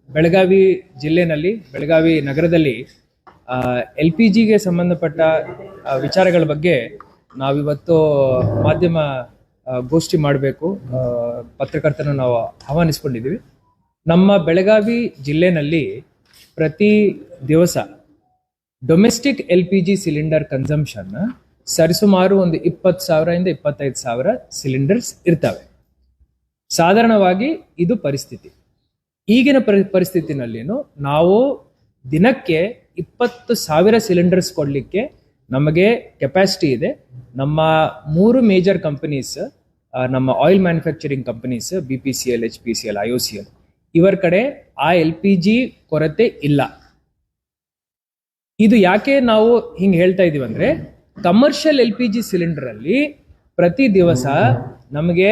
ಬೆಳಗಾವಿ ಜಿಲ್ಲೆನಲ್ಲಿ ಬೆಳಗಾವಿ ನಗರದಲ್ಲಿ LPGಗೆ ಸಂಬಂಧಪಟ್ಟ ವಿಚಾರಗಳ ಬಗ್ಗೆ ನಾವಿವತ್ತು ಮಾಧ್ಯಮ ಗೋಷ್ಠಿ ಮಾಡಬೇಕು ಪತ್ರಕರ್ತರನ್ನು ನಾವು ಆಹ್ವಾನಿಸಿಕೊಂಡಿದ್ದೀವಿ. ನಮ್ಮ ಬೆಳಗಾವಿ ಜಿಲ್ಲೆನಲ್ಲಿ ಪ್ರತಿ ದಿವಸ ಡೊಮೆಸ್ಟಿಕ್ LPG ಸಿಲಿಂಡರ್ ಕನ್ಸಂಪ್ಷನ್ ಸರಿಸುಮಾರು ಒಂದು 20,000 ಇಂದ 25,000 ಸಿಲಿಂಡರ್ಸ್ ಇರ್ತವೆ. ಸಾಧಾರಣವಾಗಿ ಇದು ಪರಿಸ್ಥಿತಿ. ಈಗಿನ ಪರಿಸ್ಥಿತಿನಲ್ಲಿನೂ ನಾವು ದಿನಕ್ಕೆ 20,000 ಸಿಲಿಂಡರ್ಸ್ ಕೊಡಲಿಕ್ಕೆ ನಮಗೆ ಕೆಪಾಸಿಟಿ ಇದೆ. ನಮ್ಮ 3 ಮೇಜರ್ ಕಂಪನೀಸ್, ನಮ್ಮ oil manufacturing companies BPCL, HPCL, IOCL, ಇವರ ಕಡೆ ಆ LPG ಕೊರತೆ ಇಲ್ಲ. ಇದು ಯಾಕೆ ನಾವು ಹಿಂಗೆ ಹೇಳ್ತಾ ಇದೀವಿ ಅಂದ್ರೆ, ಕಮರ್ಷಿಯಲ್ LPG ಸಿಲಿಂಡರ್ ಅಲ್ಲಿ ಪ್ರತಿ ದಿವಸ ನಮಗೆ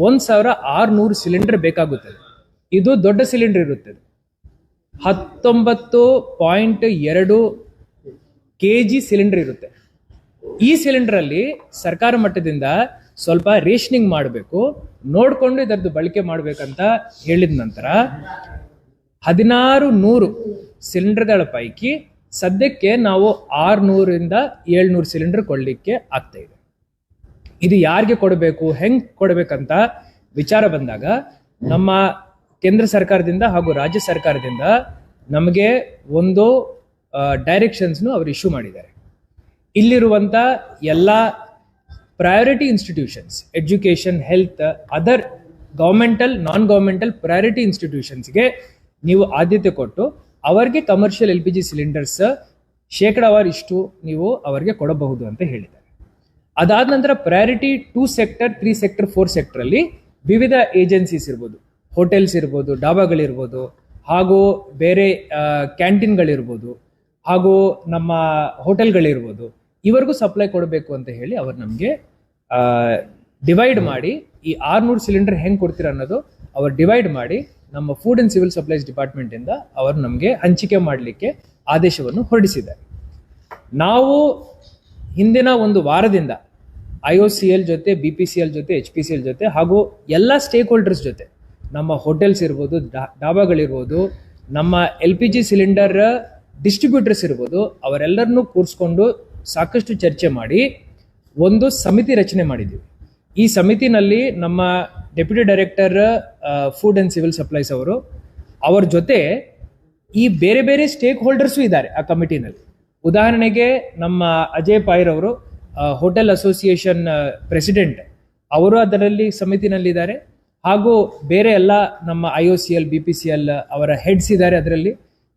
1,600 ಸಿಲಿಂಡರ್ ಬೇಕಾಗುತ್ತದೆ. ಇದು ದೊಡ್ಡ ಸಿಲಿಂಡರ್ ಇರುತ್ತದೆ, 19.2 kg ಸಿಲಿಂಡರ್ ಇರುತ್ತೆ. ಈ ಸಿಲಿಂಡರ್ ಅಲ್ಲಿ ಸರ್ಕಾರ ಮಟ್ಟದಿಂದ ಸ್ವಲ್ಪ ರೇಷನಿಂಗ್ ಮಾಡಬೇಕು, ನೋಡಿಕೊಂಡು ಇದರದ್ದು ಬಳಕೆ ಮಾಡಬೇಕಂತ ಹೇಳಿದ ನಂತರ 1,600 ಸಿಲಿಂಡರ್ಗಳ ಪೈಕಿ ಸದ್ಯಕ್ಕೆ ನಾವು 600 ಇಂದ 700 ಸಿಲಿಂಡರ್ ಕೊಡಲಿಕ್ಕೆ ಆಗ್ತಾ ಇದೆ. ಇದು ಯಾರಿಗೆ ಕೊಡಬೇಕು, ಹೆಂಗ್ ಕೊಡಬೇಕಂತ ವಿಚಾರ ಬಂದಾಗ ನಮ್ಮ ಕೇಂದ್ರ ಸರ್ಕಾರದಿಂದ ಹಾಗೂ ರಾಜ್ಯ ಸರ್ಕಾರದಿಂದ ನಮಗೆ ಒಂದು ಡೈರೆಕ್ಷನ್ಸ್ನು ಅವರು ಇಶ್ಯೂ ಮಾಡಿದ್ದಾರೆ. ಇಲ್ಲಿರುವಂಥ ಎಲ್ಲ priority institutions, education, health, other governmental, non governmental priority ಇನ್ಸ್ಟಿಟ್ಯೂಷನ್ಸ್ಗೆ ನೀವು ಆದ್ಯತೆ ಕೊಟ್ಟು ಅವರಿಗೆ ಕಮರ್ಷಿಯಲ್ LPG ಸಿಲಿಂಡರ್ಸ್ ಶೇಕಡಾವಾರು ಇಷ್ಟು ನೀವು ಅವರಿಗೆ ಕೊಡಬಹುದು ಅಂತ ಹೇಳಿದ್ದಾರೆ. ಅದಾದ ನಂತರ ಪ್ರಯಾರಿಟಿ 2 ಸೆಕ್ಟರ್, 3 ಸೆಕ್ಟರ್, 4 ಸೆಕ್ಟರ್ ಅಲ್ಲಿ ವಿವಿಧ ಏಜೆನ್ಸೀಸ್ ಇರ್ಬೋದು, ಹೋಟೆಲ್ಸ್ ಇರ್ಬೋದು, ಡಾಬಾಗಳಿರ್ಬೋದು, ಹಾಗೂ ಬೇರೆ ಕ್ಯಾಂಟೀನ್ಗಳಿರ್ಬೋದು, ಹಾಗೂ ನಮ್ಮ ಹೋಟೆಲ್ಗಳಿರ್ಬೋದು, ಇವರಿಗೂ ಸಪ್ಲೈ ಕೊಡಬೇಕು ಅಂತ ಹೇಳಿ ಅವರು ನಮಗೆ ಡಿವೈಡ್ ಮಾಡಿ, ಈ 600 ಸಿಲಿಂಡರ್ ಹೆಂಗೆ ಕೊಡ್ತೀರ ಅನ್ನೋದು ಅವರು ಡಿವೈಡ್ ಮಾಡಿ ನಮ್ಮ food and civil supplies department ಇಂದ ಅವರು ನಮಗೆ ಹಂಚಿಕೆ ಮಾಡಲಿಕ್ಕೆ ಆದೇಶವನ್ನು ಹೊರಡಿಸಿದ್ದಾರೆ. ನಾವು ಹಿಂದಿನ ಒಂದು ವಾರದಿಂದ IOCL ಜೊತೆ, BPCL ಜೊತೆ, HPCL ಜೊತೆ, ಹಾಗೂ ಎಲ್ಲ ಸ್ಟೇಕ್ ಹೋಲ್ಡರ್ಸ್ ಜೊತೆ, ನಮ್ಮ ಹೋಟೆಲ್ಸ್ ಇರ್ಬೋದು, ಡಾಬಾಗಳಿರ್ಬೋದು, ನಮ್ಮ LPG ಸಿಲಿಂಡರ್ ಡಿಸ್ಟ್ರಿಬ್ಯೂಟರ್ಸ್ ಇರ್ಬೋದು, ಅವರೆಲ್ಲರನ್ನೂ ಕೂರಿಸ್ಕೊಂಡು ಸಾಕಷ್ಟು ಚರ್ಚೆ ಮಾಡಿ ಒಂದು ಸಮಿತಿ ರಚನೆ ಮಾಡಿದ್ದೀವಿ. ಈ ಸಮಿತಿನಲ್ಲಿ ನಮ್ಮ deputy director food and civil supplies ಅವರ ಜೊತೆ ಈ ಬೇರೆ ಬೇರೆ ಸ್ಟೇಕ್ ಹೋಲ್ಡರ್ಸು ಇದ್ದಾರೆ ಆ ಕಮಿಟಿನಲ್ಲಿ. ಉದಾಹರಣೆಗೆ ನಮ್ಮ ಅಜಯ್ ಪಾಯ್ರ್ ಅವರು, ಹೋಟೆಲ್ ಅಸೋಸಿಯೇಷನ್ ಪ್ರೆಸಿಡೆಂಟ್, ಅವರು ಅದರಲ್ಲಿ ಸಮಿತಿನಲ್ಲಿದ್ದಾರೆ. ಹಾಗೂ ಬೇರೆ ಎಲ್ಲ ನಮ್ಮ IOCL, BPCL ಅವರ ಹೆಡ್ಸ್ ಇದ್ದಾರೆ ಅದರಲ್ಲಿ.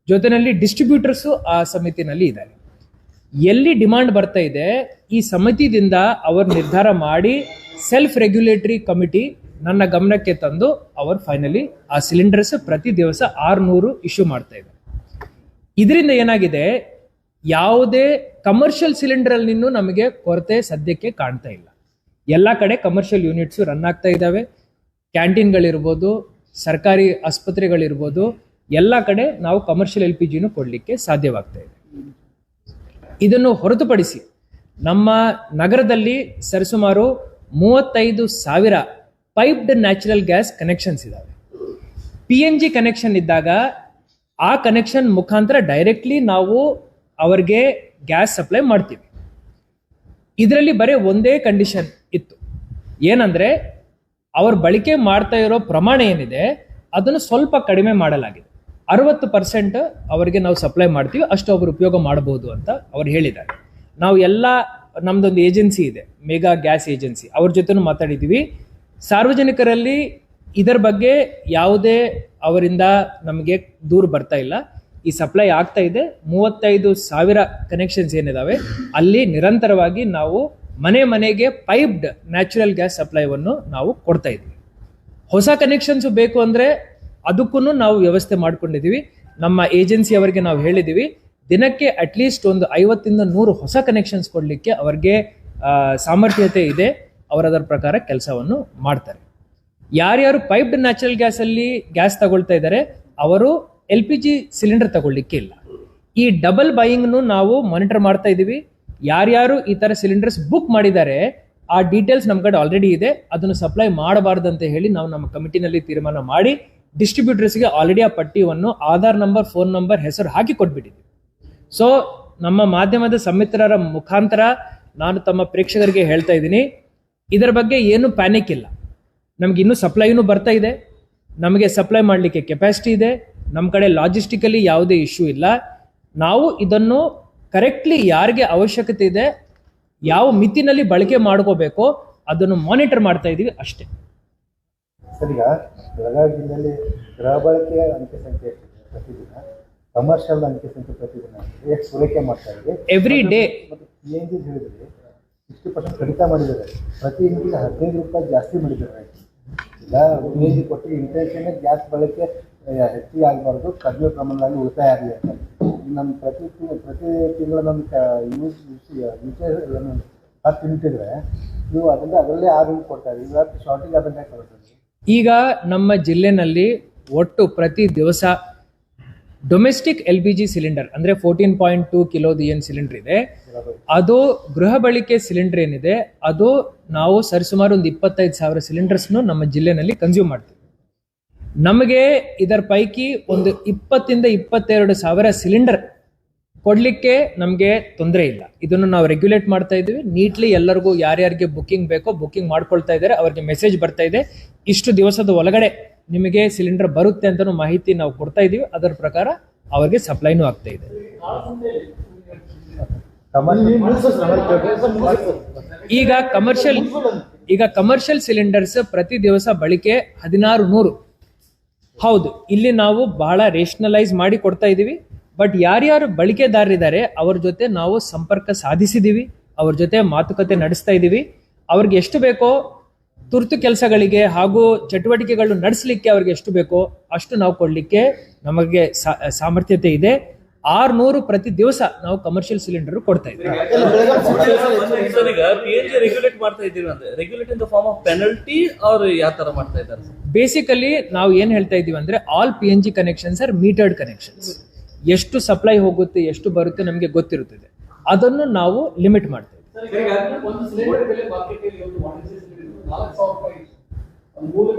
ಜೊತೆಯಲ್ಲಿ ಡಿಸ್ಟ್ರಿಬ್ಯೂಟರ್ಸು ಆ ಸಮಿತಿನಲ್ಲಿ ಇದ್ದಾರೆ. ಎಲ್ಲಿ ಡಿಮಾಂಡ್ ಬರ್ತಾ ಇದೆ, ಈ ಸಮಿತಿದಿಂದ ಅವರು ನಿರ್ಧಾರ ಮಾಡಿ ಸೆಲ್ಫ್ ರೆಗ್ಯುಲೇಟರಿ ಕಮಿಟಿ ನನ್ನ ಗಮನಕ್ಕೆ ತಂದು ಅವರು ಫೈನಲಿ ಆ ಸಿಲಿಂಡರ್ಸ್ ಪ್ರತಿ ದಿವಸ 600 ಇಶ್ಯೂ ಮಾಡ್ತಾ ಇದ್ದಾರೆ. ಇದರಿಂದ ಏನಾಗಿದೆ, ಯಾವುದೇ ಕಮರ್ಷಿಯಲ್ ಸಿಲಿಂಡರ್ ಅಲ್ಲಿ ನಮಗೆ ಕೊರತೆ ಸದ್ಯಕ್ಕೆ ಕಾಣ್ತಾ ಇಲ್ಲ. ಎಲ್ಲ ಕಡೆ ಕಮರ್ಷಿಯಲ್ ಯೂನಿಟ್ಸ್ ರನ್ ಆಗ್ತಾ ಇದ್ದಾವೆ. ಕ್ಯಾಂಟೀನ್ಗಳಿರ್ಬೋದು, ಸರ್ಕಾರಿ ಆಸ್ಪತ್ರೆಗಳಿರ್ಬೋದು, ಎಲ್ಲ ಕಡೆ ನಾವು ಕಮರ್ಷಿಯಲ್ LPGನೂ ಕೊಡಲಿಕ್ಕೆ ಸಾಧ್ಯವಾಗ್ತಾ ಇದೆ. ಇದನ್ನು ಹೊರತುಪಡಿಸಿ ನಮ್ಮ ನಗರದಲ್ಲಿ ಸರಿಸುಮಾರು 35,000 ಪೈಪ್ಡ್ ನ್ಯಾಚುರಲ್ ಗ್ಯಾಸ್ ಕನೆಕ್ಷನ್ಸ್ ಇದ್ದಾವೆ. PNG ಕನೆಕ್ಷನ್ ಇದ್ದಾಗ ಆ ಕನೆಕ್ಷನ್ ಮುಖಾಂತರ ಡೈರೆಕ್ಟ್ಲಿ ನಾವು ಅವರಿಗೆ ಗ್ಯಾಸ್ ಸಪ್ಲೈ ಮಾಡ್ತೀವಿ. ಇದರಲ್ಲಿ ಬರೀ ಒಂದೇ ಕಂಡೀಷನ್ ಇತ್ತು, ಏನಂದ್ರೆ ಅವ್ರ ಬಳಕೆ ಮಾಡ್ತಾ ಇರೋ ಪ್ರಮಾಣ ಏನಿದೆ ಅದನ್ನು ಸ್ವಲ್ಪ ಕಡಿಮೆ ಮಾಡಲಾಗಿದೆ. 60% ಅವರಿಗೆ ನಾವು ಸಪ್ಲೈ ಮಾಡ್ತೀವಿ, ಅಷ್ಟು ಅವರು ಉಪಯೋಗ ಮಾಡಬಹುದು ಅಂತ ಅವ್ರು ಹೇಳಿದ್ದಾರೆ. ನಾವು ಎಲ್ಲ, ನಮ್ದೊಂದು ಏಜೆನ್ಸಿ ಇದೆ, ಮೆಗಾ ಗ್ಯಾಸ್ ಏಜೆನ್ಸಿ, ಅವ್ರ ಜೊತೆನೂ ಮಾತಾಡಿದ್ದೀವಿ. ಸಾರ್ವಜನಿಕರಲ್ಲಿ ಇದರ ಬಗ್ಗೆ ಯಾವುದೇ ಅವರಿಂದ ನಮಗೆ ದೂರು ಬರ್ತಾ ಇಲ್ಲ. ಈ ಸಪ್ಲೈ ಆಗ್ತಾ ಇದೆ. 35,000 ಕನೆಕ್ಷನ್ಸ್ ಏನಿದಾವೆ ಅಲ್ಲಿ ನಿರಂತರವಾಗಿ ನಾವು ಮನೆ ಮನೆಗೆ ಪೈಪ್ಡ್ ನ್ಯಾಚುರಲ್ ಗ್ಯಾಸ್ ಸಪ್ಲೈವನ್ನು ನಾವು ಕೊಡ್ತಾ ಇದ್ದೀವಿ. ಹೊಸ ಕನೆಕ್ಷನ್ಸ್ ಬೇಕು ಅಂದ್ರೆ ಅದಕ್ಕೂ ನಾವು ವ್ಯವಸ್ಥೆ ಮಾಡ್ಕೊಂಡಿದ್ದೀವಿ. ನಮ್ಮ ಏಜೆನ್ಸಿ ಅವರಿಗೆ ನಾವು ಹೇಳಿದ್ದೀವಿ, ದಿನಕ್ಕೆ ಅಟ್ಲೀಸ್ಟ್ ಒಂದು 50 ಇಂದ 100 ಹೊಸ ಕನೆಕ್ಷನ್ಸ್ ಕೊಡಲಿಕ್ಕೆ ಅವರಿಗೆ ಸಾಮರ್ಥ್ಯತೆ ಇದೆ. ಅವರದರ ಪ್ರಕಾರ ಕೆಲಸವನ್ನು ಮಾಡ್ತಾರೆ. ಯಾರ್ಯಾರು ಪೈಪ್ಡ್ ನ್ಯಾಚುರಲ್ ಗ್ಯಾಸ್ ಅಲ್ಲಿ ಗ್ಯಾಸ್ ತಗೊಳ್ತಾ ಇದ್ದಾರೆ ಅವರು LPG ಸಿಲಿಂಡರ್ ತಗೊಳ್ಳಿಕ್ಕೆ ಇಲ್ಲ. ಈ ಡಬಲ್ ಬೈಯಿಂಗ್ನು ನಾವು ಮಾನಿಟರ್ ಮಾಡ್ತಾ ಇದ್ದೀವಿ. ಯಾರ್ಯಾರು ಈ ತರ ಸಿಲಿಂಡರ್ಸ್ ಬುಕ್ ಮಾಡಿದ್ದಾರೆ ಆ ಡೀಟೇಲ್ಸ್ ನಮ್ಮ ಕಡೆ ಆಲ್ರೆಡಿ ಇದೆ. ಅದನ್ನು ಸಪ್ಲೈ ಮಾಡಬಾರ್ದು ಅಂತ ಹೇಳಿ ನಾವು ನಮ್ಮ ಕಮಿಟಿನಲ್ಲಿ ತೀರ್ಮಾನ ಮಾಡಿ ಡಿಸ್ಟ್ರಿಬ್ಯೂಟರ್ಸ್ಗೆ ಆಲ್ರೆಡಿ ಆ ಪಟ್ಟಿಯನ್ನು ಆಧಾರ್ ನಂಬರ್, ಫೋನ್ ನಂಬರ್, ಹೆಸರು ಹಾಕಿ ಕೊಟ್ಬಿಟ್ಟಿದ್ದೀವಿ. ಸೊ ನಮ್ಮ ಮಾಧ್ಯಮದ ಸಮಿತ್ರರ ಮುಖಾಂತರ ನಾನು ತಮ್ಮ ಪ್ರೇಕ್ಷಕರಿಗೆ ಹೇಳ್ತಾ ಇದ್ದೀನಿ, ಇದರ ಬಗ್ಗೆ ಏನು ಪ್ಯಾನಿಕ್ ಇಲ್ಲ. ನಮ್ಗೆ ಇನ್ನೂ ಸಪ್ಲೈನೂ ಬರ್ತಾ ಇದೆ, ನಮಗೆ ಸಪ್ಲೈ ಮಾಡಲಿಕ್ಕೆ ಕೆಪಾಸಿಟಿ ಇದೆ, ನಮ್ಮ ಕಡೆ ಲಾಜಿಸ್ಟಿಕಲಿ ಯಾವುದೇ ಇಶ್ಯೂ ಇಲ್ಲ. ನಾವು ಇದನ್ನು ಕರೆಕ್ಟ್ಲಿ ಯಾರಿಗೆ ಅವಶ್ಯಕತೆ ಇದೆ, ಯಾವ ಮಿತಿನಲ್ಲಿ ಬಳಕೆ ಮಾಡ್ಕೋಬೇಕೋ ಅದನ್ನು ಮಾನಿಟರ್ ಮಾಡ್ತಾ ಇದ್ದೀವಿ ಅಷ್ಟೇ. ಸರ್, ಈಗ ಬೆಳಗಾವಿ ಜಿಲ್ಲೆಯಲ್ಲಿ ಗೃಹ ಬಳಕೆಯ ಅಂಕಿ ಸಂಖ್ಯೆ ಪ್ರತಿದಿನ, ಕಮರ್ಷಿಯಲ್ ಅಂಕಿ ಸಂಖ್ಯೆ ಪ್ರತಿದಿನ ಎಷ್ಟು ಪೂರೈಕೆ ಮಾಡ್ತಾ ಇದೆ ಎವ್ರಿ ಡೇ. ಮತ್ತು PNG ಹೇಳಿದ್ರೆ 60% ಕಡಿತ ಮಾಡಿದ್ದಾರೆ, ಪ್ರತಿ ಯೂನಿಟ್ಗೆ 15 ರೂಪಾಯಿ ಜಾಸ್ತಿ ಮಾಡಿದ್ದಾರೆ. ಈಗ PNG ಕೊಟ್ಟು ಇಂಟೆನ್ಷನ್ ಗ್ಯಾಸ್ ಬಳಕೆ ಹೆಚ್ಚಿಗೆ ಆಗಬಾರ್ದು, ಕಡಿಮೆ ಪ್ರಮಾಣದಲ್ಲಿ ಉಳಿತಾಯ ಆಗಲಿ ಅಂತ. ನಮ್ಮ ಪ್ರತಿ ತಿಂಗಳ ನಮ್ಮ ಯೂಸೇಜ್ 10 ಯೂನಿಟ್ ಇದ್ರೆ ನೀವು ಅದರಲ್ಲೇ 6 ಯೂನಿಟ್ ಕೊಡ್ತಾ ಇದ್ದೀವಿ. ಇವತ್ತು ಶಾರ್ಟೇಜ್ ಆದಂಗೆ ಕೊಡ್ತಾರೆ. ಈಗ ನಮ್ಮ ಜಿಲ್ಲೆನಲ್ಲಿ ಒಟ್ಟು ಪ್ರತಿ ದಿವಸ ಡೊಮೆಸ್ಟಿಕ್ LPG ಸಿಲಿಂಡರ್ ಅಂದ್ರೆ 14.2 ಕಿಲೋದು ಏನು ಸಿಲಿಂಡರ್ ಇದೆ, ಅದು ಗೃಹ ಬಳಕೆ ಸಿಲಿಂಡರ್ ಏನಿದೆ, ಅದು ನಾವು ಸರಿಸುಮಾರು ಒಂದು 25,000 ಸಿಲಿಂಡರ್ಸ್ನು ನಮ್ಮ ಜಿಲ್ಲೆನಲ್ಲಿ ಕನ್ಸ್ಯೂಮ್ ಮಾಡ್ತೀವಿ. ನಮಗೆ ಇದರ ಪೈಕಿ ಒಂದು 20,000-22,000 ಸಿಲಿಂಡರ್ ಕೊಡ್ಲಿಕ್ಕೆ ನಮಗೆ ತೊಂದರೆ ಇಲ್ಲ. ಇದನ್ನು ನಾವು ರೆಗ್ಯುಲೇಟ್ ಮಾಡ್ತಾ ಇದ್ದೀವಿ. ನೀಟ್ಲಿ ಎಲ್ಲರಿಗೂ ಯಾರ್ಯಾರಿಗೆ ಬುಕ್ಕಿಂಗ್ ಬೇಕೋ ಬುಕ್ಕಿಂಗ್ ಮಾಡ್ಕೊಳ್ತಾ ಇದ್ದಾರೆ. ಅವ್ರಿಗೆ ಮೆಸೇಜ್ ಬರ್ತಾ ಇದೆ, ಇಷ್ಟು ದಿವಸದ ಒಳಗಡೆ ನಿಮಗೆ ಸಿಲಿಂಡರ್ ಬರುತ್ತೆ ಅಂತ ಮಾಹಿತಿ ನಾವು ಕೊಡ್ತಾ ಇದ್ದೀವಿ. ಅದರ ಪ್ರಕಾರ ಅವರಿಗೆ ಸಪ್ಲೈನೂ ಆಗ್ತಾ ಇದೆ. ಈಗ ಕಮರ್ಷಿಯಲ್ ಸಿಲಿಂಡರ್ಸ್ ಪ್ರತಿ ದಿವಸ ಬಳಕೆ 1600. ಹೌದು, ಇಲ್ಲಿ ನಾವು ಬಹಳ ರೇಷನಲೈಸ್ ಮಾಡಿ ಕೊಡ್ತಾ ಇದ್ದೀವಿ. ಬಟ್ ಯಾರ್ಯಾರು ಬಳಕೆದಾರರಿದ್ದಾರೆ ಅವ್ರ ಜೊತೆ ನಾವು ಸಂಪರ್ಕ ಸಾಧಿಸಿದ್ದೀವಿ, ಅವ್ರ ಜೊತೆ ಮಾತುಕತೆ ನಡೆಸ್ತಾ ಇದ್ದೀವಿ. ಅವ್ರಿಗೆ ಎಷ್ಟು ಬೇಕೋ ತುರ್ತು ಕೆಲಸಗಳಿಗೆ ಹಾಗೂ ಚಟುವಟಿಕೆಗಳು ನಡೆಸಲಿಕ್ಕೆ ಅವ್ರಿಗೆ ಎಷ್ಟು ಬೇಕೋ ಅಷ್ಟು ನಾವು ಕೊಡ್ಲಿಕ್ಕೆ ನಮಗೆ ಸಾಮರ್ಥ್ಯತೆ ಇದೆ. 600 ಪ್ರತಿ ದಿವಸ ನಾವು ಕಮರ್ಷಿಯಲ್ ಸಿಲಿಂಡರ್ ಕೊಡ್ತಾ ಇದ್ದೀವಿ. ಬೇಸಿಕಲಿ ನಾವು ಏನ್ ಹೇಳ್ತಾ ಇದೀವಿ ಅಂದ್ರೆ all PNG connections are metered connections. ಎಷ್ಟು ಸಪ್ಲೈ ಹೋಗುತ್ತೆ, ಎಷ್ಟು ಬರುತ್ತೆ ನಮಗೆ ಗೊತ್ತಿರುತ್ತದೆ, ಅದನ್ನು ನಾವು ಲಿಮಿಟ್ ಮಾಡ್ತೇವೆ.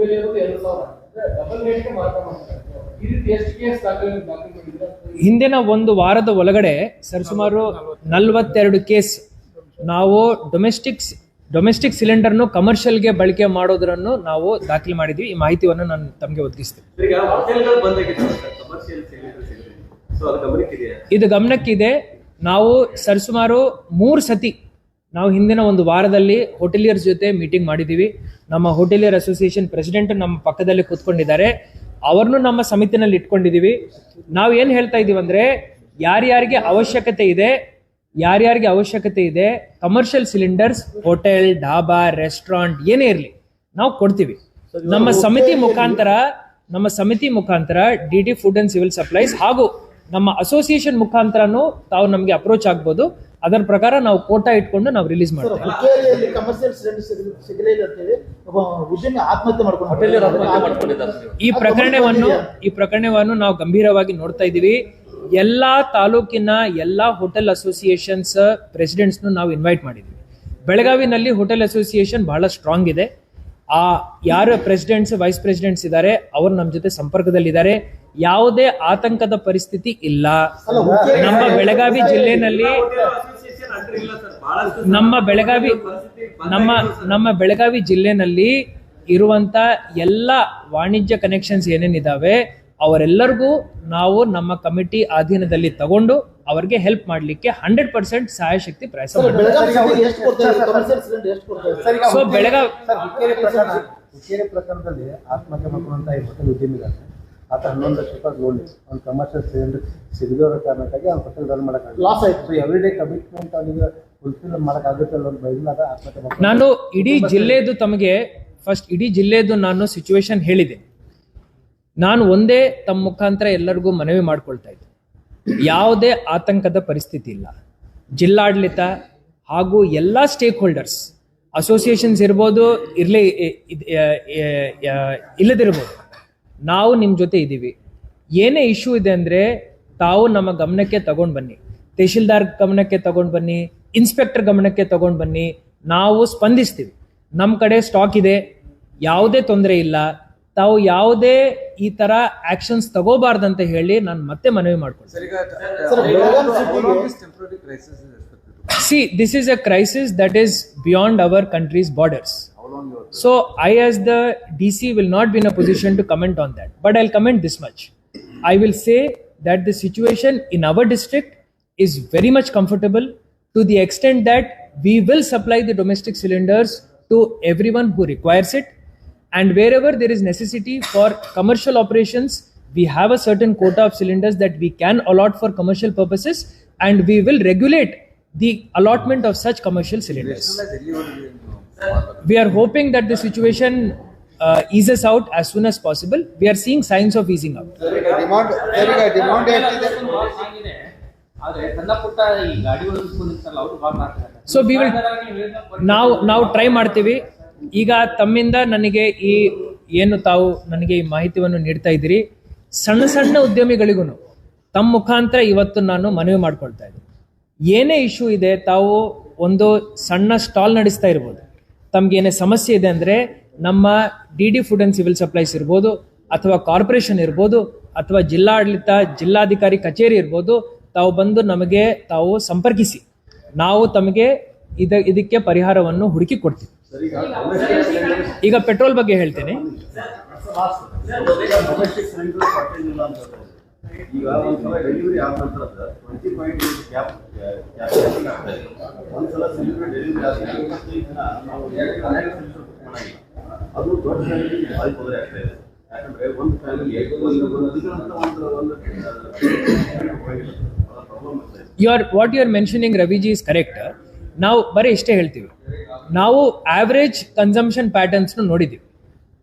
ಹಿಂದಿನ ಒಂದು ವಾರದ ಒಳಗಡೆ ಸರಿಸುಮಾರು 42 ಕೇಸ್ ನಾವು ಡೊಮೆಸ್ಟಿಕ್ ಸಿಲಿಂಡರ್ನು ಕಮರ್ಷಿಯಲ್ಗೆ ಬಳಕೆ ಮಾಡೋದ್ರನ್ನು ನಾವು ದಾಖಲೆ ಮಾಡಿದ್ವಿ. ಈ ಮಾಹಿತಿಯನ್ನು ನಾನು ತಮಗೆ ಒದಗಿಸ್ತೇನೆ. ಇದು ಗಮನಕ್ಕಿದೆ. ನಾವು ಸರಿಸುಮಾರು 3 ಸತಿ ನಾವು ಹಿಂದಿನ ಒಂದು ವಾರದಲ್ಲಿ ಹೋಟೆಲಿಯರ್ಸ್ ಜೊತೆ ಮೀಟಿಂಗ್ ಮಾಡಿದ್ದೀವಿ. ನಮ್ಮ ಹೋಟೆಲಿಯರ್ ಅಸೋಸಿಯೇಷನ್ ಪ್ರೆಸಿಡೆಂಟ್ ನಮ್ಮ ಪಕ್ಕದಲ್ಲಿ ಕೂತ್ಕೊಂಡಿದ್ದಾರೆ, ಅವ್ರನ್ನು ನಮ್ಮ ಸಮಿತಿನಲ್ಲಿ ಇಟ್ಕೊಂಡಿದ್ದೀವಿ. ನಾವು ಏನು ಹೇಳ್ತಾ ಇದ್ದೀವಿ ಅಂದ್ರೆ ಯಾರ್ಯಾರಿಗೆ ಅವಶ್ಯಕತೆ ಇದೆ commercial cylinders, hotel, dhaba, restaurant ಏನೇ ಇರಲಿ ನಾವು ಕೊಡ್ತೀವಿ. ನಮ್ಮ ಸಮಿತಿ ಮುಖಾಂತರ DD food and civil supplies ಹಾಗೂ ನಮ್ಮ ಅಸೋಸಿಯೇಷನ್ ಮುಖಾಂತರನು ತಾವು ನಮಗೆ ಅಪ್ರೋಚ್ ಆಗ್ಬೋದು. ಅದರ ಪ್ರಕಾರ ನಾವು ಕೋಟಾ ಇಟ್ಕೊಂಡು ನಾವು ರಿಲೀಸ್ ಮಾಡ್ತೇವೆ. ಈ ಪ್ರಕರಣವನ್ನು ನಾವು ಗಂಭೀರವಾಗಿ ನೋಡ್ತಾ ಇದ್ದೀವಿ. ಎಲ್ಲಾ ತಾಲೂಕಿನ ಎಲ್ಲಾ ಹೋಟೆಲ್ ಅಸೋಸಿಯೇಷನ್ಸ್ ಪ್ರೆಸಿಡೆಂಟ್ಸ್ ನಾವು ಇನ್ವೈಟ್ ಮಾಡಿದ್ವಿ. ಬೆಳಗಾವಿನಲ್ಲಿ ಹೋಟೆಲ್ ಅಸೋಸಿಯೇಷನ್ ಬಹಳ ಸ್ಟ್ರಾಂಗ್ ಇದೆ. ಆ ಯಾರು ಪ್ರೆಸಿಡೆಂಟ್ಸ್, ವೈಸ್ ಪ್ರೆಸಿಡೆಂಟ್ಸ್ ಇದ್ದಾರೆ ಅವರು ನಮ್ಮ ಜೊತೆ ಸಂಪರ್ಕದಲ್ಲಿದ್ದಾರೆ. ಯಾವುದೇ ಆತಂಕದ ಪರಿಸ್ಥಿತಿ ಇಲ್ಲ. ನಮ್ಮ ಬೆಳಗಾವಿ ಜಿಲ್ಲೆನಲ್ಲಿ ಇರುವಂತ ಎಲ್ಲ ವಾಣಿಜ್ಯ ಕನೆಕ್ಷನ್ಸ್ ಏನೇನಿದಾವೆ ಅವರೆಲ್ಲರಿಗೂ ನಾವು ನಮ್ಮ ಕಮಿಟಿ ಅಧೀನದಲ್ಲಿ ತಗೊಂಡು ಅವರಿಗೆ ಹೆಲ್ಪ್ ಮಾಡಲಿಕ್ಕೆ 100% ಸಹಾಯ ಶಕ್ತಿ ಪ್ರಯಾಸ ಮಾಡ್ತೀವಿ. ಸೊ ಬೆಳಗಾವಿ ಪ್ರಕರಣದಲ್ಲಿ ಆತ್ಮಹತ್ಯೆ ಮಾಡ್ಕೊಂಡಂತ ಈ ಹೋಟೆಲ್ ಉದ್ಯಮಿದ್ದಾರೆ, ಆತ 11 ಲಕ್ಷ ರೂಪಾಯಿ ಲೋನ್ ಒಂದು ಕಮರ್ಷಿಯಲ್ ಸಿಲಿಂಡರ್ ಸಿಗದಿರೋ ಕಾರಣಕ್ಕಾಗಿ ಅವ್ನು ಹೋಟೆಲ್ ರನ್ ಮಾಡೋಕ್ಕಾಗಲ್ಲ, ಲಾಸ್ ಆಯ್ತು. ಸೊ ಎವ್ರಿ ಡೇ ಕಮಿಟ್ಮೆಂಟ್ ಅವನಿಗೆ ಫುಲ್ಫಿಲ್ ಮಾಡೋಕ್ಕಾಗುತ್ತೆ ಅನ್ನೋ ಬಯಲಾದ ಆತ್ಮಹತ್ಯೆ. ನಾನು ಇಡೀ ಜಿಲ್ಲೆದು ನಾನು ಸಿಚುವೇಶನ್ ಹೇಳಿದೆ. ನಾನು ಒಂದೇ ತಮ್ಮ ಮುಖಾಂತರ ಎಲ್ಲರಿಗೂ ಮನವಿ ಮಾಡ್ಕೊಳ್ತಾ ಇದ್ದೆ, ಯಾವುದೇ ಆತಂಕದ ಪರಿಸ್ಥಿತಿ ಇಲ್ಲ. ಜಿಲ್ಲಾಡಳಿತ ಹಾಗೂ ಎಲ್ಲ ಸ್ಟೇಕ್ ಹೋಲ್ಡರ್ಸ್, ಅಸೋಸಿಯೇಷನ್ಸ್ ಇರ್ಬೋದು, ಇಲ್ಲದಿರ್ಬೋದು, ನಾವು ನಿಮ್ಮ ಜೊತೆ ಇದ್ದೀವಿ. ಏನೇ ಇಶ್ಯೂ ಇದೆ ಅಂದರೆ ತಾವು ನಮ್ಮ ಗಮನಕ್ಕೆ ತಗೊಂಡು ಬನ್ನಿ, ತಹಶೀಲ್ದಾರ್ ಗಮನಕ್ಕೆ ತಗೊಂಡು ಬನ್ನಿ, ಇನ್ಸ್ಪೆಕ್ಟರ್ ಗಮನಕ್ಕೆ ತಗೊಂಡು ಬನ್ನಿ, ನಾವು ಸ್ಪಂದಿಸ್ತೀವಿ. ನಮ್ಮ ಕಡೆ ಸ್ಟಾಕ್ ಇದೆ, ಯಾವುದೇ ತೊಂದರೆ ಇಲ್ಲ. ತಾವು ಯಾವುದೇ ಈ ತರ ಆಕ್ಷನ್ಸ್ ತಗೋಬಾರ್ದಂತ ಹೇಳಿ ನಾನು ಮತ್ತೆ ಮನವಿ ಮಾಡ್ಕೊಳ್ತೀನಿ. See, this is a crisis that is beyond our country's borders. So I as the DC will not be in a position to comment on that. But I'll comment this much. I will say that the situation in our district is very much comfortable to the extent that we will supply the domestic cylinders to everyone who requires it. And wherever there is necessity for commercial operations, we have a certain quota of cylinders that we can allot for commercial purposes, and we will regulate the allotment of such commercial cylinders. We are hoping that the situation eases out as soon as possible. We are seeing signs of easing out. So we will ನಾವು try ಮಾಡ್ತೀವಿ. ಈಗ ತಮ್ಮಿಂದ ನನಗೆ ಈ ಏನು ತಾವು ನನಗೆ ಈ ಮಾಹಿತಿಯನ್ನು ನೀಡ್ತಾ ಇದ್ದೀರಿ, ಸಣ್ಣ ಸಣ್ಣ ಉದ್ಯಮಿಗಳಿಗೂ ತಮ್ಮ ಮುಖಾಂತರ ಇವತ್ತು ನಾನು ಮನವಿ ಮಾಡ್ಕೊಳ್ತಾ ಇದ್ದೀನಿ. ಏನೇ ಇಶ್ಯೂ ಇದೆ, ತಾವು ಒಂದು ಸಣ್ಣ ಸ್ಟಾಲ್ ನಡೆಸ್ತಾ ಇರ್ಬೋದು, ತಮ್ಗೇನೇ ಸಮಸ್ಯೆ ಇದೆ ಅಂದರೆ ನಮ್ಮ DD food and civil supplies ಇರ್ಬೋದು, ಅಥವಾ ಕಾರ್ಪೊರೇಷನ್ ಇರ್ಬೋದು, ಅಥವಾ ಜಿಲ್ಲಾಡಳಿತ ಜಿಲ್ಲಾಧಿಕಾರಿ ಕಚೇರಿ ಇರ್ಬೋದು, ತಾವು ಬಂದು ನಮಗೆ ತಾವು ಸಂಪರ್ಕಿಸಿ, ನಾವು ತಮಗೆ ಇದಕ್ಕೆ ಪರಿಹಾರವನ್ನು ಹುಡುಕಿ ಕೊಡ್ತೀವಿ. ಈಗ ಪೆಟ್ರೋಲ್ ಬಗ್ಗೆ ಹೇಳ್ತೇನೆ. ಈಗ ಒಂದ್ಸಲ ಡೆಲಿವರಿ ಆದ ನಂತರ 20.8 ಕ್ಯಾಪ್ ಒಂದ್ಸಲ ಸಿಲಿಂಡರ್ ಡೆಲಿವರಿ ಆದ 25 ದಿನ ನಾವು ಸಿಲಿಂಡರ್ ಬುಕ್ ಮಾಡಾಗಿಲ್ಲ. ಅದು ದೊಡ್ಡ ಫ್ಯಾಮಿಲಿ ಭಾರಿ ತೊಂದರೆ ಆಗ್ತಾ ಇದೆ. ಯಾಕಂದ್ರೆ ಒಂದು ಫ್ಯಾಮಿಲಿ ಪ್ರಾಬ್ಲಮ್ ಆಗ್ತಾ ಇದೆ. What you are mentioning Raviji is correct. ನಾವು ಬರೀ ಇಷ್ಟೇ ಹೇಳ್ತೀವಿ, ನಾವು ಆವರೇಜ್ ಕನ್ಸಂಪ್ಷನ್ ಪ್ಯಾಟರ್ನ್ಸ್ ನೋಡಿದ್ದೀವಿ.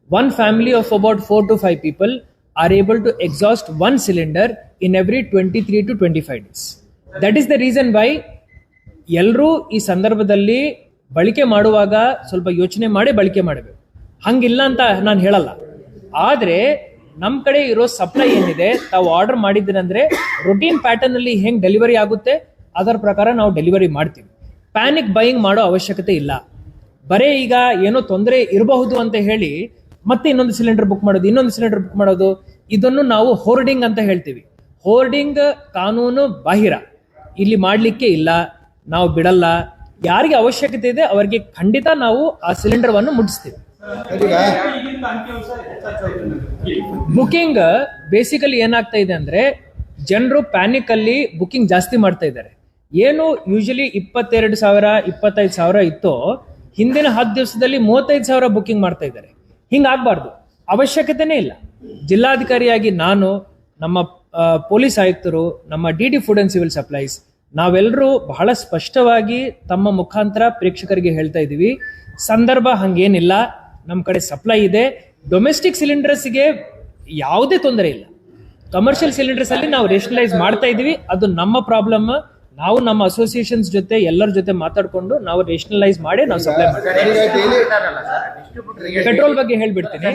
One family of about 4 to 5 people are able to exhaust one cylinder in every 23 to 25 days. That is the reason why ಎಲ್ಲರೂ ಈ ಸಂದರ್ಭದಲ್ಲಿ ಬಳಕೆ ಮಾಡುವಾಗ ಸ್ವಲ್ಪ ಯೋಚನೆ ಮಾಡಿ ಬಳಕೆ ಮಾಡಬೇಕು. ಹಂಗಿಲ್ಲ ಅಂತ ನಾನು ಹೇಳಲ್ಲ. ಆದರೆ ನಮ್ಮ ಕಡೆ ಇರೋ ಸಪ್ಲೈ ಏನಿದೆ, ತಾವು ಆರ್ಡರ್ ಮಾಡಿದ್ದೀರಂದ್ರೆ ರೊಟೀನ್ ಪ್ಯಾಟರ್ನ್ ಅಲ್ಲಿ ಹೆಂಗೆ ಡೆಲಿವರಿ ಆಗುತ್ತೆ ಅದರ ಪ್ರಕಾರ ನಾವು ಡೆಲಿವರಿ ಮಾಡ್ತೀವಿ. ಪ್ಯಾನಿಕ್ ಬೈಯಿಂಗ್ ಮಾಡೋ ಅವಶ್ಯಕತೆ ಇಲ್ಲ. ಬರೇ ಈಗ ಏನೋ ತೊಂದರೆ ಇರಬಹುದು ಅಂತ ಹೇಳಿ ಮತ್ತೆ ಇನ್ನೊಂದು ಸಿಲಿಂಡರ್ ಬುಕ್ ಮಾಡೋದು, ಇದನ್ನು ನಾವು ಹೋರ್ಡಿಂಗ್ ಅಂತ ಹೇಳ್ತೀವಿ. ಹೋರ್ಡಿಂಗ್ ಕಾನೂನು ಬಾಹಿರ, ಇಲ್ಲಿ ಮಾಡಲಿಕ್ಕೆ ಇಲ್ಲ, ನಾವು ಬಿಡಲ್ಲ. ಯಾರಿಗೆ ಅವಶ್ಯಕತೆ ಇದೆ ಅವರಿಗೆ ಖಂಡಿತ ನಾವು ಆ ಸಿಲಿಂಡರ್ವನ್ನು ಮುಟ್ಟಿಸ್ತೀವಿ. ಬುಕಿಂಗ್ ಬೇಸಿಕಲಿ ಏನಾಗ್ತಾ ಇದೆ ಅಂದ್ರೆ, ಜನರು ಪ್ಯಾನಿಕ್ ಅಲ್ಲಿ ಬುಕಿಂಗ್ ಜಾಸ್ತಿ ಮಾಡ್ತಾ ಇದ್ದಾರೆ. ಏನು ಯೂಶಲಿ 22,000 25,000 ಇತ್ತೋ, ಹಿಂದಿನ 10 ದಿವಸದಲ್ಲಿ 35,000 ಬುಕಿಂಗ್ ಮಾಡ್ತಾ ಇದ್ದಾರೆ. ಹಿಂಗಾಗಬಾರ್ದು, ಅವಶ್ಯಕತೆನೇ ಇಲ್ಲ. ಜಿಲ್ಲಾಧಿಕಾರಿಯಾಗಿ ನಾನು, ನಮ್ಮ ಪೊಲೀಸ್ ಆಯುಕ್ತರು, ನಮ್ಮ DD food and civil supplies, ನಾವೆಲ್ಲರೂ ಬಹಳ ಸ್ಪಷ್ಟವಾಗಿ ತಮ್ಮ ಮುಖಾಂತರ ಪ್ರೇಕ್ಷಕರಿಗೆ ಹೇಳ್ತಾ ಇದ್ದೀವಿ, ಸಂದರ್ಭ ಹಂಗೇನಿಲ್ಲ, ನಮ್ಮ ಕಡೆ ಸಪ್ಲೈ ಇದೆ. ಡೊಮೆಸ್ಟಿಕ್ ಸಿಲಿಂಡರ್ಸ್ಗೆ ಯಾವುದೇ ತೊಂದರೆ ಇಲ್ಲ. ಕಮರ್ಷಿಯಲ್ ಸಿಲಿಂಡರ್ಸ್ ಅಲ್ಲಿ ನಾವು ರೇಷನಲೈಸ್ ಮಾಡ್ತಾ ಇದೀವಿ. ಅದು ನಮ್ಮ ಪ್ರಾಬ್ಲಮ್. ನಾವು ನಮ್ಮ ಅಸೋಸಿಯೇಷನ್ಸ್ ಜೊತೆ ಎಲ್ಲರ ಜೊತೆ ಮಾತಾಡ್ಕೊಂಡು ನಾವು ರೇಷನಲೈಸ್ ಮಾಡಿ ನಾವು ಸಪ್ಲೈ ಮಾಡ್ತೀವಿ. ಪೆಟ್ರೋಲ್ ಬಗ್ಗೆ ಹೇಳ್ಬಿಡ್ತೀನಿ.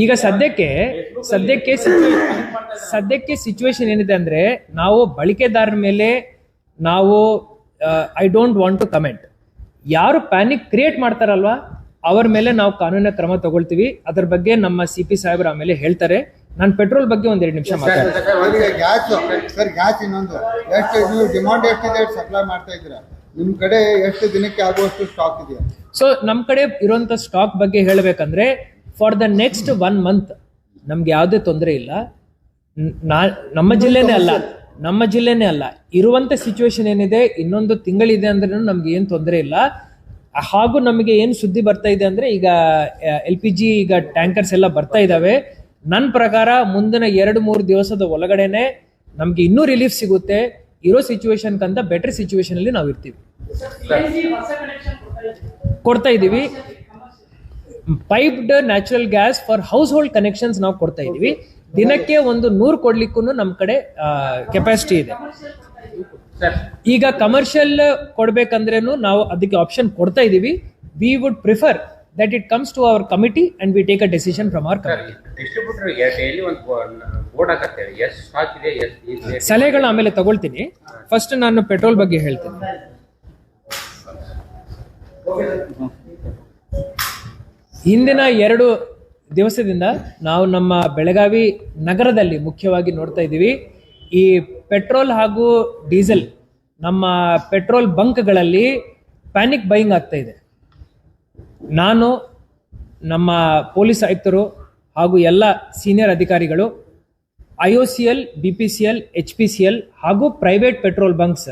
ಈಗ ಸದ್ಯಕ್ಕೆ ಸಿಚುವೇಶನ್ ಏನಿದೆ ಅಂದ್ರೆ, ನಾವು ಬಳಕೆದಾರರ ಮೇಲೆ ನಾವು I don't want to comment. ಯಾರು ಪ್ಯಾನಿಕ್ ಕ್ರಿಯೇಟ್ ಮಾಡ್ತಾರಲ್ವಾ ಅವ್ರ ಮೇಲೆ ನಾವು ಕಾನೂನಿನ ಕ್ರಮ ತಗೊಳ್ತೀವಿ. ಅದ್ರ ಬಗ್ಗೆ ನಮ್ಮ CP ಸಾಹೇಬ್ರು ಆಮೇಲೆ ಹೇಳ್ತಾರೆ. ನಾನು ಪೆಟ್ರೋಲ್ ಬಗ್ಗೆ 1-2 ನಿಮಿಷ ಮಾತಾಡ್ತೀನಿ. ಗ್ಯಾಸ್ ಇನ್ನೊಂದು ನೀವು ಡಿಮಾಂಡ್ ಎಷ್ಟಿದೆ ಸಪ್ಲೈ ಮಾಡ್ತಾ ಇದ್ದೀರಾ? ನಿಮ್ ಕಡೆ ಎಷ್ಟು ದಿನಕ್ಕೆ ಆಗುವಷ್ಟು ಸ್ಟಾಕ್ ಇದೆಯಾ? ಸೊ ನಮ್ಮ ಕಡೆ ಇರುವಂತ ಸ್ಟಾಕ್ ಬಗ್ಗೆ ಹೇಳಬೇಕಂದ್ರೆ, ಫಾರ್ ದ ನೆಕ್ಸ್ಟ್ 1 month ನಮ್ಗೆ ಯಾವುದೇ ತೊಂದರೆ ಇಲ್ಲ. ನಮ್ಮ ಜಿಲ್ಲೆನೇ ಅಲ್ಲ, ಇರುವಂತ ಸಿಚುವೇಶನ್ ಏನಿದೆ, ಇನ್ನೊಂದು ತಿಂಗಳಿದೆ ಅಂದ್ರೆ ನಮ್ಗೆ ಏನ್ ತೊಂದರೆ ಇಲ್ಲ. ಹಾಗೂ ನಮಗೆ ಏನು ಸುದ್ದಿ ಬರ್ತಾ ಇದೆ ಅಂದ್ರೆ, ಈಗ LPG ಈಗ ಟ್ಯಾಂಕರ್ಸ್ ಎಲ್ಲ ಬರ್ತಾ ಇದಾವೆ. ನನ್ನ ಪ್ರಕಾರ ಮುಂದಿನ 2-3 ದಿವಸದ ಒಳಗಡೆನೆ ನಮ್ಗೆ ಇನ್ನೂ ರಿಲೀಫ್ ಸಿಗುತ್ತೆ. ಇರೋ ಸಿಚುವೇಶನ್ ಕಂತ ಬೆಟರ್ ಸಿಚುವೇಶನ್ ಅಲ್ಲಿ ನಾವು ಇರ್ತೀವಿ. ಕೊಡ್ತಾ ಇದೀವಿ. Piped natural gas for house hold connections ನಾವು ಕೊಡ್ತಾ ಇದೀವಿ. ದಿನಕ್ಕೆ 100 ಕೊಡ್ಲಿಕ್ಕೂ ನಮ್ಮ ಕಡೆ ಕೆಪಾಸಿಟಿ ಇದೆ. ಈಗ ಕಮರ್ಷಿಯಲ್ ಕೊಡ್ಬೇಕಂದ್ರೇನು ನಾವು ಅದಕ್ಕೆ ಆಪ್ಷನ್ ಕೊಡ್ತಾ ಇದೀವಿ. We would prefer that it comes to our committee and we take a decision from our committee. Distributor daily ಒಂದು ಬೋರ್ಡ್ ಹಾಕತ್ತೆ, ಎಷ್ಟು ಸ್ಟಾಕ್ ಇದೆ, ಎಷ್ಟು ಸಲಹೆಗಳು ಆಮೇಲೆ ತಗೊಳ್ತೀನಿ. ಫಸ್ಟ್ ನಾನು ಪೆಟ್ರೋಲ್ ಬಗ್ಗೆ ಹೇಳ್ತೀನಿ. ಹಿಂದಿನ 2 ದಿವಸದಿಂದ ನಾವು ನಮ್ಮ ಬೆಳಗಾವಿ ನಗರದಲ್ಲಿ ಮುಖ್ಯವಾಗಿ ನೋಡ್ತಾ ಇದ್ದೀವಿ, ಈ ಪೆಟ್ರೋಲ್ ಹಾಗೂ ಡೀಸೆಲ್ ನಮ್ಮ ಪೆಟ್ರೋಲ್ ಬಂಕ್ಗಳಲ್ಲಿ ಪ್ಯಾನಿಕ್ ಬೈಯಿಂಗ್ ಆಗ್ತಾ ಇದೆ. ನಾನು ನಮ್ಮ ಪೊಲೀಸ್ ಆಯುಕ್ತರು ಹಾಗೂ ಎಲ್ಲ ಸೀನಿಯರ್ ಅಧಿಕಾರಿಗಳು IOCL, BPCL, HPCL ಹಾಗೂ ಪ್ರೈವೇಟ್ ಪೆಟ್ರೋಲ್ ಬಂಕ್ಸ್,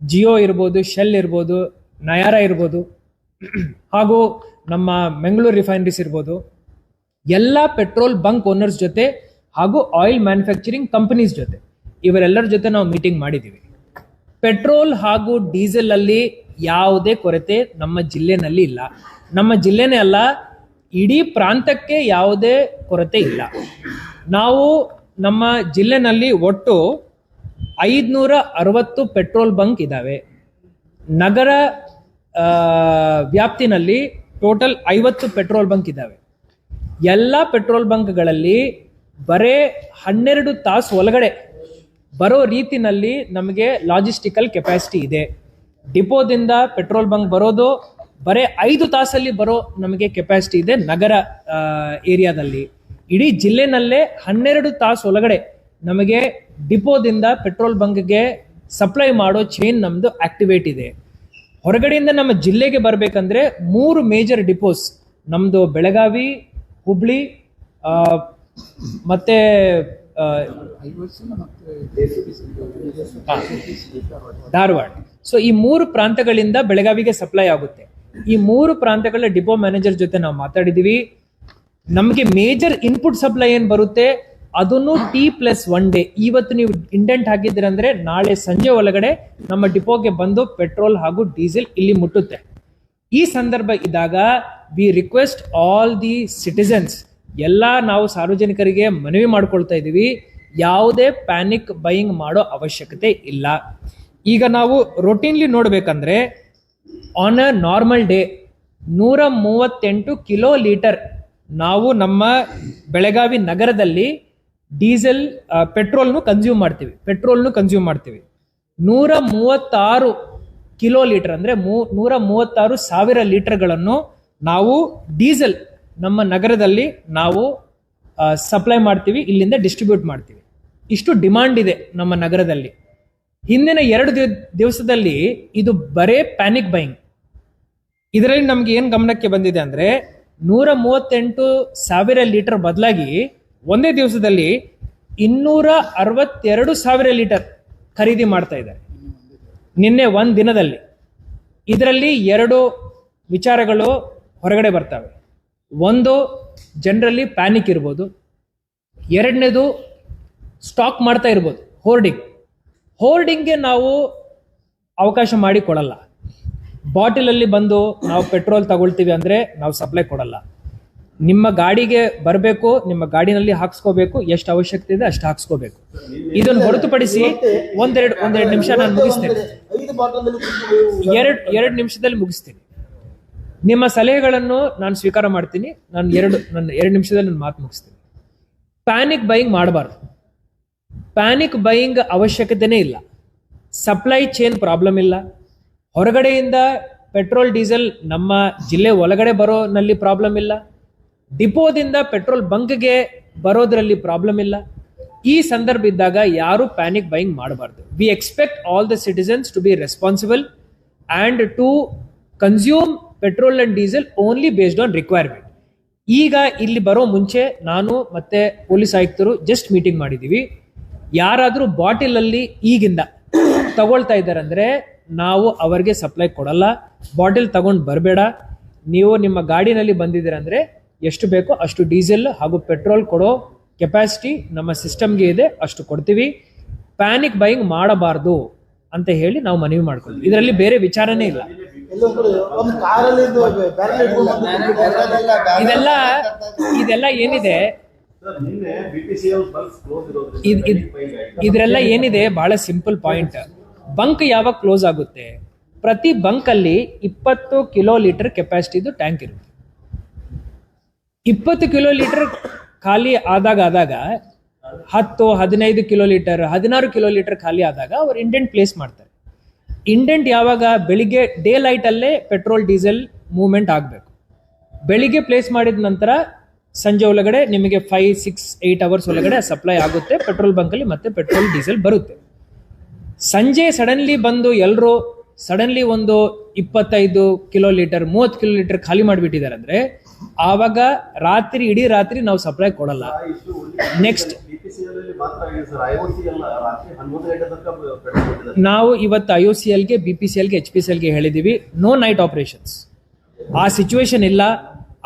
ಜಿಯೋ ಇರ್ಬೋದು, ಶೆಲ್ ಇರ್ಬೋದು, ನಯಾರ ಇರ್ಬೋದು, ಹಾಗೂ ನಮ್ಮ ಮಂಗಳೂರು ರಿಫೈನರೀಸ್ ಇರ್ಬೋದು, ಎಲ್ಲ ಪೆಟ್ರೋಲ್ ಬಂಕ್ ಓನರ್ಸ್ ಜೊತೆ ಹಾಗೂ ಆಯಿಲ್ ಮ್ಯಾನುಫ್ಯಾಕ್ಚರಿಂಗ್ ಕಂಪನೀಸ್ ಜೊತೆ ಇವರೆಲ್ಲರ ಜೊತೆ ನಾವು ಮೀಟಿಂಗ್ ಮಾಡಿದ್ದೀವಿ. ಪೆಟ್ರೋಲ್ ಹಾಗೂ ಡೀಸೆಲ್ ಅಲ್ಲಿ ಯಾವುದೇ ಕೊರತೆ ನಮ್ಮ ಜಿಲ್ಲೆನಲ್ಲಿ ಇಲ್ಲ. ನಮ್ಮ ಜಿಲ್ಲೆನೇ ಅಲ್ಲ, ಇಡೀ ಪ್ರಾಂತಕ್ಕೆ ಯಾವುದೇ ಕೊರತೆ ಇಲ್ಲ. ನಾವು ನಮ್ಮ ಜಿಲ್ಲೆನಲ್ಲಿ ಒಟ್ಟು 560 ಪೆಟ್ರೋಲ್ ಬಂಕ್ ಇದ್ದಾವೆ. ನಗರ ವ್ಯಾಪ್ತಿನಲ್ಲಿ ಟೋಟಲ್ 50 ಪೆಟ್ರೋಲ್ ಬಂಕ್ ಇದ್ದಾವೆ. ಎಲ್ಲ ಪೆಟ್ರೋಲ್ ಬಂಕ್ಗಳಲ್ಲಿ ಬರೇ 12 ತಾಸು ಒಳಗಡೆ ಬರೋ ರೀತಿನಲ್ಲಿ ನಮಗೆ ಲಾಜಿಸ್ಟಿಕಲ್ ಕೆಪಾಸಿಟಿ ಇದೆ. ಡಿಪೋದಿಂದ ಪೆಟ್ರೋಲ್ ಬಂಕ್ ಬರೋದು ಬರೇ 5 ತಾಸಲ್ಲಿ ಬರೋ ನಮಗೆ ಕೆಪಾಸಿಟಿ ಇದೆ ನಗರ ಏರಿಯಾದಲ್ಲಿ. ಇಡೀ ಜಿಲ್ಲೆನಲ್ಲೇ 12 ತಾಸು ಒಳಗಡೆ ನಮಗೆ ಡಿಪೋದಿಂದ ಪೆಟ್ರೋಲ್ ಬಂಕ್ಗೆ ಸಪ್ಲೈ ಮಾಡೋ ಚೈನ್ ನಮ್ದು ಆಕ್ಟಿವೇಟ್ ಇದೆ. ಹೊರಗಡೆಯಿಂದ ನಮ್ಮ ಜಿಲ್ಲೆಗೆ ಬರಬೇಕಂದ್ರೆ 3 ಮೇಜರ್ ಡಿಪೋಸ್ ನಮ್ದು ಬೆಳಗಾವಿ, ಹುಬ್ಳಿ ಮತ್ತೆ ಧಾರವಾಡ. ಸೊ ಈ 3 ಪ್ರಾಂತಗಳಿಂದ ಬೆಳಗಾವಿಗೆ ಸಪ್ಲೈ ಆಗುತ್ತೆ. ಈ 3 ಪ್ರಾಂತಗಳ ಡಿಪೋ ಮ್ಯಾನೇಜರ್ ಜೊತೆ ನಾವು ಮಾತಾಡಿದೀವಿ. ನಮಗೆ ಮೇಜರ್ ಇನ್ಪುಟ್ ಸಪ್ಲೈ ಏನ್ ಬರುತ್ತೆ ಅದನ್ನು T+1 ಡೇ, ಇವತ್ತು ನೀವು ಇಂಡೆಂಟ್ ಹಾಕಿದ್ರಂದ್ರೆ ನಾಳೆ ಸಂಜೆ ಒಳಗಡೆ ನಮ್ಮ ಡಿಪೋಗೆ ಬಂದು ಪೆಟ್ರೋಲ್ ಹಾಗೂ ಡೀಸೆಲ್ ಇಲ್ಲಿ ಮುಟ್ಟುತ್ತೆ. ಈ ಸಂದರ್ಭ ಇದ್ದಾಗ V request all the citizens, ಎಲ್ಲ ನಾವು ಸಾರ್ವಜನಿಕರಿಗೆ ಮನವಿ ಮಾಡ್ಕೊಳ್ತಾ ಇದ್ದೀವಿ, ಯಾವುದೇ ಪ್ಯಾನಿಕ್ ಬೈಯಿಂಗ್ ಮಾಡೋ ಅವಶ್ಯಕತೆ ಇಲ್ಲ. ಈಗ ನಾವು ರೊಟೀನ್ಲಿ ನೋಡ್ಬೇಕಂದ್ರೆ on a normal day 138 kilo litre ನಾವು ನಮ್ಮ ಬೆಳಗಾವಿ ನಗರದಲ್ಲಿ ಡೀಸೆಲ್ ಪೆಟ್ರೋಲ್ನು ಕನ್ಸ್ಯೂಮ್ ಮಾಡ್ತೀವಿ. 136 ಕಿಲೋ ಲೀಟರ್ ಅಂದ್ರೆ 136 ಸಾವಿರ ಲೀಟರ್ಗಳನ್ನು ನಾವು ಡೀಸೆಲ್ ನಮ್ಮ ನಗರದಲ್ಲಿ ನಾವು ಸಪ್ಲೈ ಮಾಡ್ತೀವಿ, ಇಲ್ಲಿಂದ ಡಿಸ್ಟ್ರಿಬ್ಯೂಟ್ ಮಾಡ್ತೀವಿ. ಇಷ್ಟು ಡಿಮಾಂಡ್ ಇದೆ ನಮ್ಮ ನಗರದಲ್ಲಿ. ಹಿಂದಿನ 2 ದಿವಸದಲ್ಲಿ ಇದು ಬರೇ ಪ್ಯಾನಿಕ್ ಬೈಯಿಂಗ್. ಇದರಲ್ಲಿ ನಮ್ಗೆ ಏನ್ ಗಮನಕ್ಕೆ ಬಂದಿದೆ ಅಂದ್ರೆ 138 ಸಾವಿರ ಲೀಟರ್ ಬದಲಾಗಿ ಒಂದೇ ದಿವಸದಲ್ಲಿ 262 ಸಾವಿರ ಲೀಟರ್ ಖರೀದಿ ಮಾಡ್ತಾ ಇದ್ದಾರೆ ನಿನ್ನೆ ಒಂದ್ ದಿನದಲ್ಲಿ. ಇದರಲ್ಲಿ 2 ವಿಚಾರಗಳು ಹೊರಗಡೆ ಬರ್ತವೆ. ಒಂದು, ಜನರಲ್ಲಿ ಪ್ಯಾನಿಕ್ ಇರ್ಬೋದು. ಎರಡನೇದು, ಸ್ಟಾಕ್ ಮಾಡ್ತಾ ಇರ್ಬೋದು, ಹೋರ್ಡಿಂಗ್ಗೆ ನಾವು ಅವಕಾಶ ಮಾಡಿ ಕೊಡಲ್ಲ. ಬಾಟಿಲಲ್ಲಿ ಬಂದು ನಾವು ಪೆಟ್ರೋಲ್ ತಗೊಳ್ತೀವಿ ಅಂದ್ರೆ ನಾವು ಸಪ್ಲೈ ಕೊಡಲ್ಲ. ನಿಮ್ಮ ಗಾಡಿಗೆ ಬರಬೇಕು, ನಿಮ್ಮ ಗಾಡಿನಲ್ಲಿ ಹಾಕ್ಸ್ಕೋಬೇಕು, ಎಷ್ಟು ಅವಶ್ಯಕತೆ ಇದೆ ಅಷ್ಟು ಹಾಕ್ಸ್ಕೋಬೇಕು. ಇದನ್ನು ಹೊರತುಪಡಿಸಿ ಒಂದೆರಡು ನಿಮಿಷ ನಾನು ಮುಗಿಸ್ತೇನೆ, 2 ನಿಮಿಷದಲ್ಲಿ ಮುಗಿಸ್ತೀನಿ. ನಿಮ್ಮ ಸಲಹೆಗಳನ್ನು ನಾನು ಸ್ವೀಕಾರ ಮಾಡ್ತೀನಿ. ನಾನು 2 ನಿಮಿಷದಲ್ಲಿ ನನ್ನ ಮಾತು ಮುಗಿಸ್ತೀನಿ. ಪ್ಯಾನಿಕ್ ಬೈಯಿಂಗ್ ಮಾಡಬಾರ್ದು. ಪ್ಯಾನಿಕ್ ಬೈಯಿಂಗ್ ಅವಶ್ಯಕತೆನೇ ಇಲ್ಲ. ಸಪ್ಲೈ ಚೈನ್ ಪ್ರಾಬ್ಲಮ್ ಇಲ್ಲ. ಹೊರಗಡೆಯಿಂದ ಪೆಟ್ರೋಲ್ ಡೀಸೆಲ್ ನಮ್ಮ ಜಿಲ್ಲೆ ಒಳಗಡೆ ಬರೋನಲ್ಲಿ ಪ್ರಾಬ್ಲಮ್ ಇಲ್ಲ. ಡಿಪೋದಿಂದ ಪೆಟ್ರೋಲ್ ಬಂಕ್ಗೆ ಬರೋದ್ರಲ್ಲಿ ಪ್ರಾಬ್ಲಮ್ ಇಲ್ಲ. ಈ ಸಂದರ್ಭ ಇದ್ದಾಗ ಯಾರು ಪ್ಯಾನಿಕ್ ಬೈಯಿಂಗ್ ಮಾಡಬಾರ್ದು. We expect all the citizens to be responsible and to consume petrol and diesel only based on requirement. ಈಗ ಇಲ್ಲಿ ಬರೋ ಮುಂಚೆ ನಾನು ಮತ್ತೆ ಪೊಲೀಸ್ ಆಯುಕ್ತರು ಜಸ್ಟ್ ಮೀಟಿಂಗ್ ಮಾಡಿದ್ದೀವಿ. ಯಾರಾದರೂ ಬಾಟಿಲ್ ಅಲ್ಲಿ ಈಗಿಂದ ತಗೊಳ್ತಾ ಇದ್ದಾರೆ ಅಂದ್ರೆ ನಾವು ಅವರಿಗೆ ಸಪ್ಲೈ ಕೊಡಲ್ಲ. ಬಾಟಿಲ್ ತಗೊಂಡು ಬರಬೇಡ. ನೀವು ನಿಮ್ಮ ಗಾಡಿನಲ್ಲಿ ಬಂದಿದ್ದೀರ ಅಂದ್ರೆ ಎಷ್ಟು ಬೇಕೋ ಅಷ್ಟು ಡೀಸೆಲ್ ಹಾಗೂ ಪೆಟ್ರೋಲ್ ಕೊಡೋ ಕೆಪಾಸಿಟಿ ನಮ್ಮ ಸಿಸ್ಟಮ್ಗೆ ಇದೆ, ಅಷ್ಟು ಕೊಡ್ತೀವಿ. ಪ್ಯಾನಿಕ್ ಬೈಯಿಂಗ್ ಮಾಡಬಾರ್ದು ಅಂತ ಹೇಳಿ ನಾವು ಮನವಿ ಮಾಡ್ಕೊಳ್ತೀವಿ. ಇದರಲ್ಲಿ ಬೇರೆ ವಿಚಾರನೇ ಇಲ್ಲ. ಇದೆಲ್ಲ ಏನಿದೆ ಇದರೆಲ್ಲ ಏನಿದೆ ಬಹಳ ಸಿಂಪಲ್ ಪಾಯಿಂಟ್. ಬಂಕ್ ಯಾವಾಗ ಕ್ಲೋಸ್ ಆಗುತ್ತೆ? ಪ್ರತಿ ಬಂಕ್ ಅಲ್ಲಿ 20 ಕಿಲೋ ಲೀಟರ್ ಕೆಪಾಸಿಟಿದು ಟ್ಯಾಂಕ್ ಇರುತ್ತೆ. 20 ಕಿಲೋ ಲೀಟರ್ ಖಾಲಿ ಆದಾಗ 10, 15 ಕಿಲೋ ಲೀಟರ್, 16 ಕಿಲೋ ಲೀಟರ್ ಖಾಲಿ ಆದಾಗ ಅವ್ರು ಇಂಡೆಂಟ್ ಪ್ಲೇಸ್ ಮಾಡ್ತಾರೆ. ಇಂಡೆಂಟ್ ಯಾವಾಗ? ಬೆಳಿಗ್ಗೆ ಡೇ ಲೈಟ್ ಅಲ್ಲೇ ಪೆಟ್ರೋಲ್ ಡೀಸೆಲ್ ಮೂವ್ಮೆಂಟ್ ಆಗಬೇಕು. ಬೆಳಿಗ್ಗೆ ಪ್ಲೇಸ್ ಮಾಡಿದ ನಂತರ ಸಂಜೆ ಒಳಗಡೆ ನಿಮಗೆ 5, 6, 8 ಅವರ್ಸ್ ಒಳಗಡೆ ಸಪ್ಲೈ ಆಗುತ್ತೆ ಪೆಟ್ರೋಲ್ ಬಂಕಲ್ಲಿ, ಮತ್ತೆ ಪೆಟ್ರೋಲ್ ಡೀಸೆಲ್ ಬರುತ್ತೆ. ಸಂಜೆ ಸಡನ್ಲಿ ಬಂದು ಎಲ್ಲರೂ ಸಡನ್ಲಿ ಒಂದು 25 ಕಿಲೋಲೀಟರ್ 30 ಕಿಲೋಲೀಟರ್ ಖಾಲಿ ಮಾಡಿಬಿಟ್ಟಿದ್ದಾರೆ ಅಂದ್ರೆ ಆವಾಗ ಇಡೀ ರಾತ್ರಿ ನಾವು ಸಪ್ಲೈ ಕೊಡಲ್ಲ. ನೆಕ್ಸ್ಟ್ BPCL ಅಲ್ಲಿ ಮಾತ್ರ ಆಗಿದೆ ಸರ್, IOCL ರಾತ್ರಿ 11 ಗಂಟೆ ತನಕ ಪೆಟ್ರೋಲ್ ಕೊಟ್ಟಿದ್ದಾರೆ. ನಾವು ಇವತ್ತು IOCLಗೆ, BPCLಗೆ, HPCLಗೆ ಹೇಳಿದೀವಿ, ನೋ ನೈಟ್ ಆಪರೇಷನ್ಸ್. ಆ ಸಿಚುವೇಶನ್ ಇಲ್ಲ,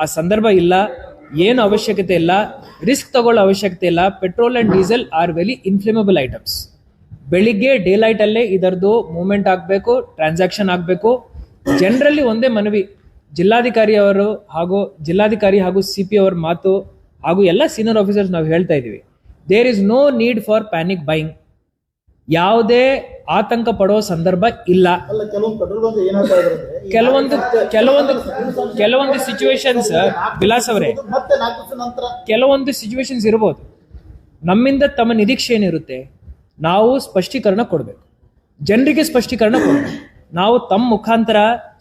ಆ ಸಂದರ್ಭ ಇಲ್ಲ, ಏನು ಅವಶ್ಯಕತೆ ಇಲ್ಲ, ರಿಸ್ಕ್ ತಗೊಳ್ಳೋ ಅವಶ್ಯಕತೆ ಇಲ್ಲ. Petrol and diesel are very inflammable items. ಬೆಳಿಗ್ಗೆ ಡೇ ಲೈಟ್ ಅಲ್ಲೇ ಇದರದ್ದು ಮೂವ್ಮೆಂಟ್ ಆಗಬೇಕು, ಟ್ರಾನ್ಸಾಕ್ಷನ್ ಆಗಬೇಕು. ಜನರಲ್ಲಿ ಒಂದೇ ಮನವಿ, ಜಿಲ್ಲಾಧಿಕಾರಿ ಹಾಗೂ CP ಅವರ ಮಾತು ಹಾಗೂ ಎಲ್ಲ ಸೀನಿಯರ್ ಆಫೀಸರ್ಸ್ ನಾವು ಹೇಳ್ತಾ ಇದೀವಿ, there is no need for panic buying. ಯಾವುದೇ ಆತಂಕ ಪಡೋ ಸಂದರ್ಭ ಇಲ್ಲ. ಕೆಲವೊಂದು ಸಿಚುವೇಶನ್ಸ್ ವಿಲಾಸ್ ಅವರೇ, ಕೆಲವೊಂದು ಸಿಚುವೇಶನ್ಸ್ ಇರಬಹುದು. ನಮ್ಮಿಂದ ತಮ್ಮ ನಿರೀಕ್ಷೆ ಏನಿರುತ್ತೆ, ನಾವು ಸ್ಪಷ್ಟೀಕರಣ ಕೊಡಬೇಕು, ಜನರಿಗೆ ಸ್ಪಷ್ಟೀಕರಣ ಕೊಡಬೇಕು. ನಾವು ತಮ್ಮ ಮುಖಾಂತರ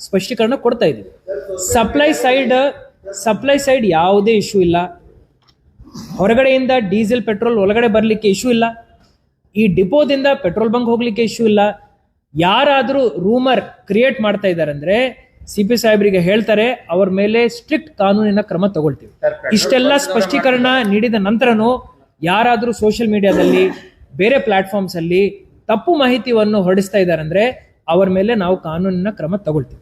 ಸ್ಪಷ್ಟೀಕರಣ ಕೊಡ್ತಾ ಇದ್ದೀವಿ. ಸಪ್ಲೈ ಸೈಡ್ ಯಾವುದೇ ಇಶ್ಯೂ ಇಲ್ಲ. ಹೊರಗಡೆಯಿಂದ ಡೀಸೆಲ್ ಪೆಟ್ರೋಲ್ ಒಳಗಡೆ ಬರಲಿಕ್ಕೆ ಇಶ್ಯೂ ಇಲ್ಲ. ಈ ಡಿಪೋದಿಂದ ಪೆಟ್ರೋಲ್ ಬಂಕ್ ಹೋಗ್ಲಿಕ್ಕೆ ಇಶ್ಯೂ ಇಲ್ಲ. ಯಾರಾದರೂ ರೂಮರ್ ಕ್ರಿಯೇಟ್ ಮಾಡ್ತಾ ಇದ್ದಾರೆ ಅಂದ್ರೆ CP ಸಾಹೇಬರಿಗೆ ಹೇಳ್ತಾರೆ, ಅವ್ರ ಮೇಲೆ ಸ್ಟ್ರಿಕ್ಟ್ ಕಾನೂನಿನ ಕ್ರಮ ತಗೊಳ್ತೀವಿ. ಇಷ್ಟೆಲ್ಲ ಸ್ಪಷ್ಟೀಕರಣ ನೀಡಿದ ನಂತರನೂ ಯಾರಾದರೂ ಸೋಷಿಯಲ್ ಮೀಡಿಯಾದಲ್ಲಿ, ಬೇರೆ ಪ್ಲಾಟ್ಫಾರ್ಮ್ಸ್ ಅಲ್ಲಿ ತಪ್ಪು ಮಾಹಿತಿಯನ್ನು ಹೊರಡಿಸ್ತಾ ಇದ್ದಾರೆ ಅಂದ್ರೆ ಅವರ ಮೇಲೆ ನಾವು ಕಾನೂನಿನ ಕ್ರಮ ತಗೊಳ್ತೀವಿ.